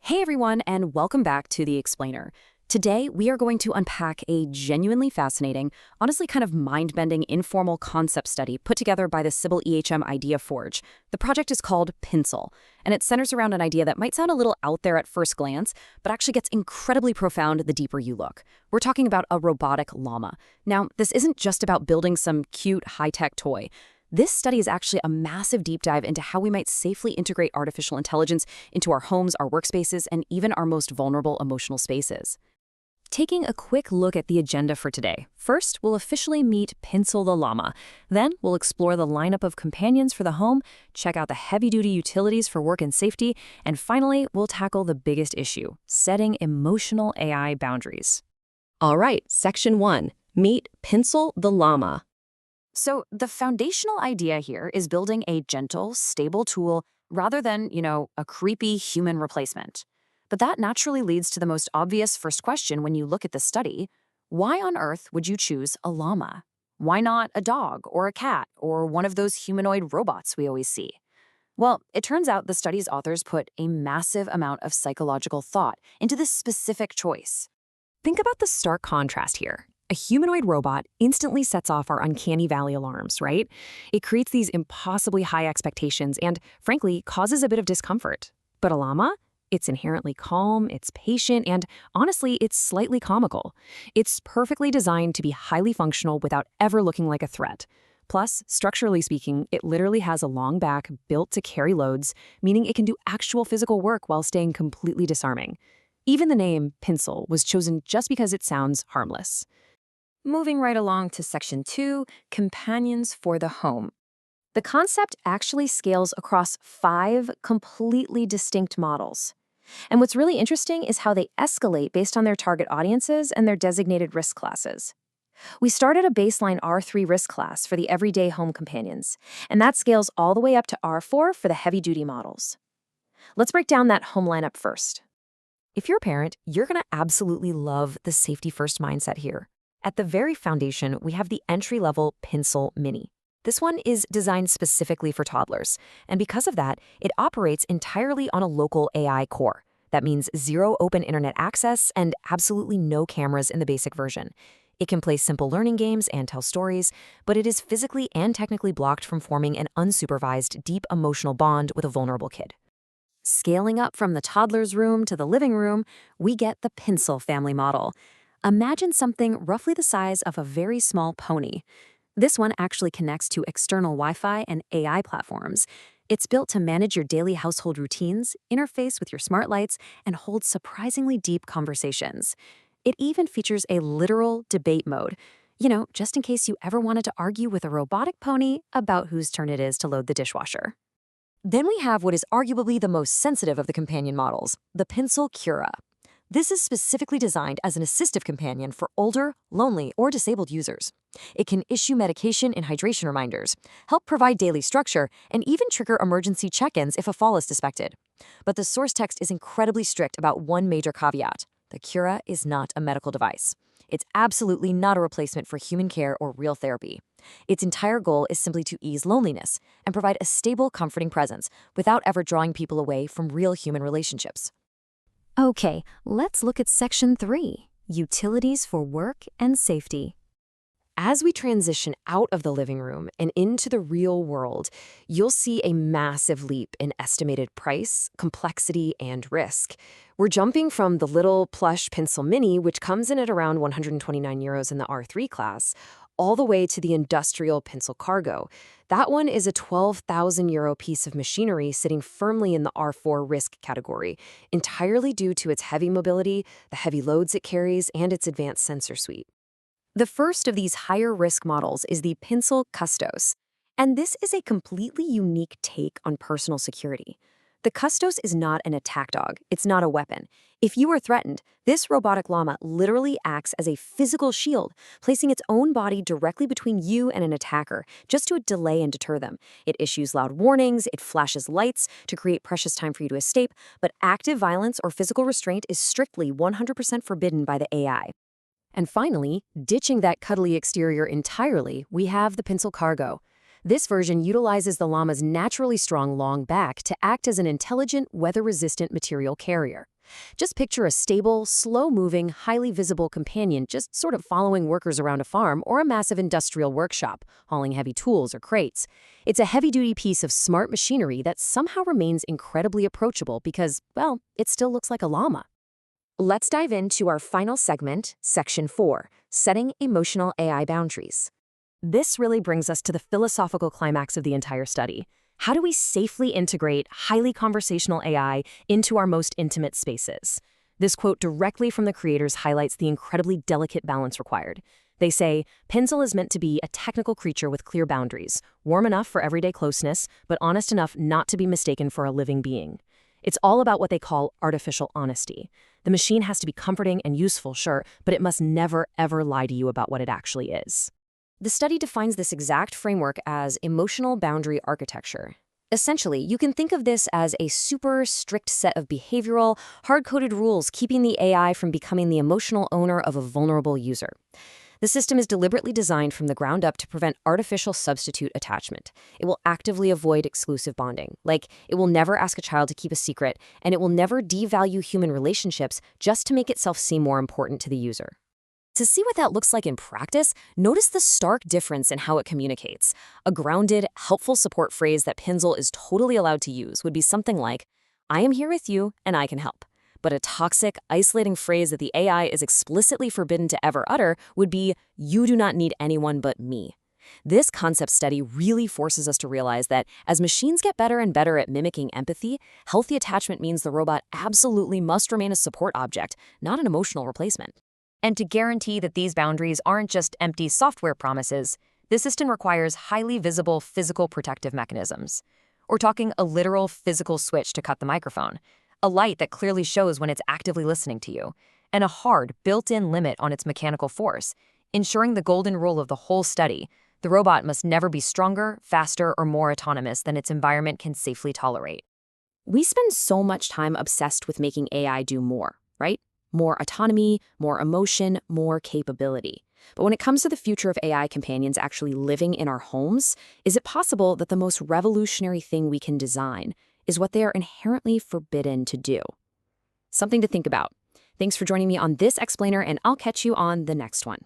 Hey everyone, and welcome back to The Explainer. Today, we are going to unpack a genuinely fascinating, honestly kind of mind-bending informal concept study put together by the Sybil EHM Idea Forge. The project is called Pinsel, and it centers around an idea that might sound a little out there at first glance, but actually gets incredibly profound the deeper you look. We're talking about a robotic llama. Now, this isn't just about building some cute, high-tech toy. This study is actually a massive deep dive into how we might safely integrate artificial intelligence into our homes, our workspaces, and even our most vulnerable emotional spaces. Taking a quick look at the agenda for today. First, we'll officially meet Pinsel the llama. Then, we'll explore the lineup of companions for the home, check out the heavy-duty utilities for work and safety, and finally, we'll tackle the biggest issue, setting emotional AI boundaries. All right, Section 1. Meet Pinsel the llama. So the foundational idea here is building a gentle, stable tool rather than, a creepy human replacement. But that naturally leads to the most obvious first question when you look at the study. Why on earth would you choose a llama? Why not a dog or a cat or one of those humanoid robots we always see? Well, it turns out the study's authors put a massive amount of psychological thought into this specific choice. Think about the stark contrast here. A humanoid robot instantly sets off our uncanny valley alarms, right? It creates these impossibly high expectations and, frankly, causes a bit of discomfort. But a llama? It's inherently calm, it's patient, and honestly, it's slightly comical. It's perfectly designed to be highly functional without ever looking like a threat. Plus, structurally speaking, it literally has a long back built to carry loads, meaning it can do actual physical work while staying completely disarming. Even the name, Pinsel, was chosen just because it sounds harmless. Moving right along to Section 2, Companions for the Home. The concept actually scales across 5 completely distinct models. And what's really interesting is how they escalate based on their target audiences and their designated risk classes. We start at a baseline R3 risk class for the everyday home companions, and that scales all the way up to R4 for the heavy-duty models. Let's break down that home lineup first. If you're a parent, you're going to absolutely love the safety-first mindset here. At the very foundation, we have the entry-level Pinsel Mini. This one is designed specifically for toddlers, and because of that, it operates entirely on a local AI core. That means zero open internet access and absolutely no cameras in the basic version. It can play simple learning games and tell stories, but it is physically and technically blocked from forming an unsupervised, deep emotional bond with a vulnerable kid. Scaling up from the toddler's room to the living room, we get the Pinsel family model. Imagine something roughly the size of a very small pony. This one actually connects to external Wi-Fi and AI platforms. It's built to manage your daily household routines, interface with your smart lights, and hold surprisingly deep conversations. It even features a literal debate mode, just in case you ever wanted to argue with a robotic pony about whose turn it is to load the dishwasher. Then we have what is arguably the most sensitive of the companion models, the Pinsel Cura. This is specifically designed as an assistive companion for older, lonely, or disabled users. It can issue medication and hydration reminders, help provide daily structure, and even trigger emergency check-ins if a fall is suspected. But the source text is incredibly strict about one major caveat. The Cura is not a medical device. It's absolutely not a replacement for human care or real therapy. Its entire goal is simply to ease loneliness and provide a stable, comforting presence without ever drawing people away from real human relationships. Okay, let's look at Section 3, Utilities for Work and Safety. As we transition out of the living room and into the real world, you'll see a massive leap in estimated price, complexity, and risk. We're jumping from the little plush Pinsel Mini, which comes in at around €129 in the R3 class, all the way to the industrial Pinsel Cargo. That one is a €12,000 piece of machinery sitting firmly in the R4 risk category, entirely due to its heavy mobility, the heavy loads it carries, and its advanced sensor suite. The first of these higher-risk models is the Pinsel Custos, and this is a completely unique take on personal security. The Custos is not an attack dog. It's not a weapon. If you are threatened, this robotic llama literally acts as a physical shield, placing its own body directly between you and an attacker, just to delay and deter them. It issues loud warnings, it flashes lights to create precious time for you to escape, but active violence or physical restraint is strictly 100% forbidden by the AI. And finally, ditching that cuddly exterior entirely, we have the Pinsel Cargo. This version utilizes the llama's naturally strong long back to act as an intelligent, weather-resistant material carrier. Just picture a stable, slow-moving, highly visible companion just sort of following workers around a farm or a massive industrial workshop, hauling heavy tools or crates. It's a heavy-duty piece of smart machinery that somehow remains incredibly approachable because, well, it still looks like a llama. Let's dive into our final segment, Section 4, Setting Emotional AI Boundaries. This really brings us to the philosophical climax of the entire study. How do we safely integrate highly conversational AI into our most intimate spaces? This quote directly from the creators highlights the incredibly delicate balance required. They say, Pinsel is meant to be a technical creature with clear boundaries, warm enough for everyday closeness, but honest enough not to be mistaken for a living being. It's all about what they call artificial honesty. The machine has to be comforting and useful, sure, but it must never, ever lie to you about what it actually is. The study defines this exact framework as emotional boundary architecture. Essentially, you can think of this as a super strict set of behavioral, hard-coded rules keeping the AI from becoming the emotional owner of a vulnerable user. The system is deliberately designed from the ground up to prevent artificial substitute attachment. It will actively avoid exclusive bonding, like it will never ask a child to keep a secret, and it will never devalue human relationships just to make itself seem more important to the user. To see what that looks like in practice, notice the stark difference in how it communicates. A grounded, helpful support phrase that Pinsel is totally allowed to use would be something like, I am here with you and I can help. But a toxic, isolating phrase that the AI is explicitly forbidden to ever utter would be, you do not need anyone but me. This concept study really forces us to realize that as machines get better and better at mimicking empathy, healthy attachment means the robot absolutely must remain a support object, not an emotional replacement. And to guarantee that these boundaries aren't just empty software promises, the system requires highly visible physical protective mechanisms. We're talking a literal physical switch to cut the microphone, a light that clearly shows when it's actively listening to you, and a hard, built-in limit on its mechanical force, ensuring the golden rule of the whole study: the robot must never be stronger, faster, or more autonomous than its environment can safely tolerate. We spend so much time obsessed with making AI do more, right? More autonomy, more emotion, more capability. But when it comes to the future of AI companions actually living in our homes, is it possible that the most revolutionary thing we can design is what they are inherently forbidden to do? Something to think about. Thanks for joining me on this explainer, and I'll catch you on the next one.